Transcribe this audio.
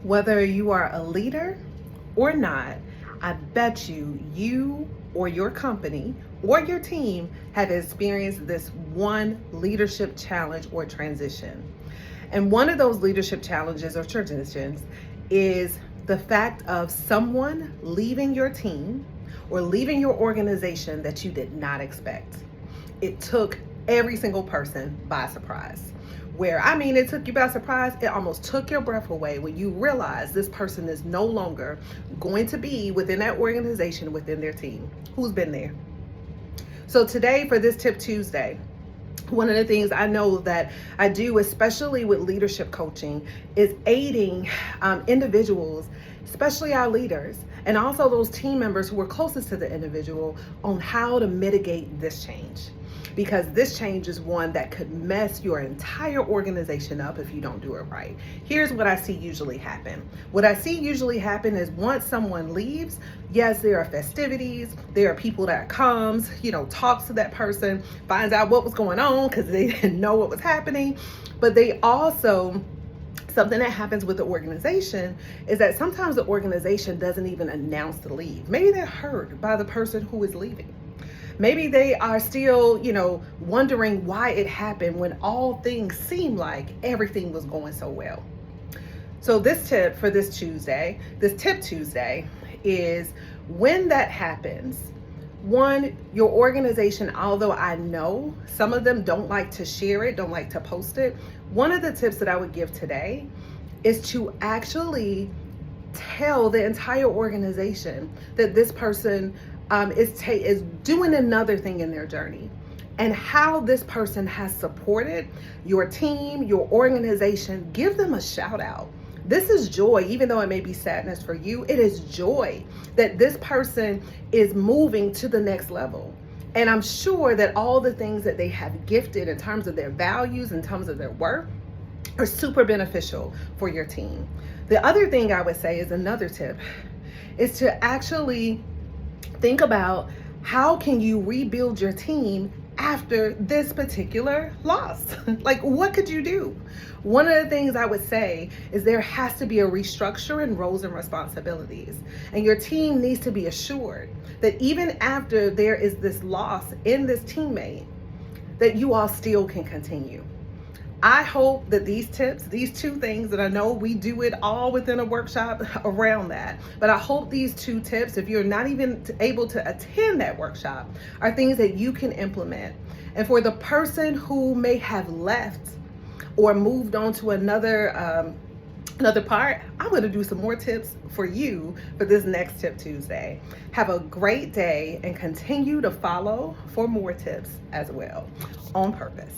Whether you are a leader or not, I bet you or your company or your team have experienced this one leadership challenge or transition. And one of those leadership challenges or transitions is the fact of someone leaving your team or leaving your organization that you did not expect. It took every single person by surprise. It took you by surprise. It almost took your breath away when you realize this person is no longer going to be within that organization, within their team. Who's been there? So today for this Tip Tuesday, one of the things I know that I do, especially with leadership coaching, is aiding individuals, especially our leaders, and also those team members who are closest to the individual on how to mitigate this change. Because this change is one that could mess your entire organization up if you don't do it right. Here's what I see usually happen. What I see usually happen is once someone leaves, yes, there are festivities, there are people that comes, talks to that person, finds out what was going on because they didn't know what was happening. But they also, something that happens with the organization is that sometimes the organization doesn't even announce the leave. Maybe they're hurt by the person who is leaving. Maybe they are still, wondering why it happened when all things seem like everything was going so well. So this tip for this Tip Tuesday is when that happens, one, your organization, although I know some of them don't like to share it, don't like to post it, one of the tips that I would give today is to actually tell the entire organization that this person is doing another thing in their journey, and how this person has supported your team, your organization. Give them a shout out. This is joy, even though it may be sadness for you. It is joy that this person is moving to the next level. And I'm sure that all the things that they have gifted in terms of their values, in terms of their work, are super beneficial for your team. The other thing I would say is another tip is to actually think about how can you rebuild your team after this particular loss? Like, what could you do? One of the things I would say is there has to be a restructure in roles and responsibilities. And your team needs to be assured that even after there is this loss in this teammate, that you all still can continue. I hope that these tips, these two things that I know we do it all within a workshop around that, but I hope these two tips, if you're not even able to attend that workshop, are things that you can implement. And for the person who may have left or moved on to another part, I'm going to do some more tips for you for this next Tip Tuesday. Have a great day and continue to follow for more tips as well. On purpose.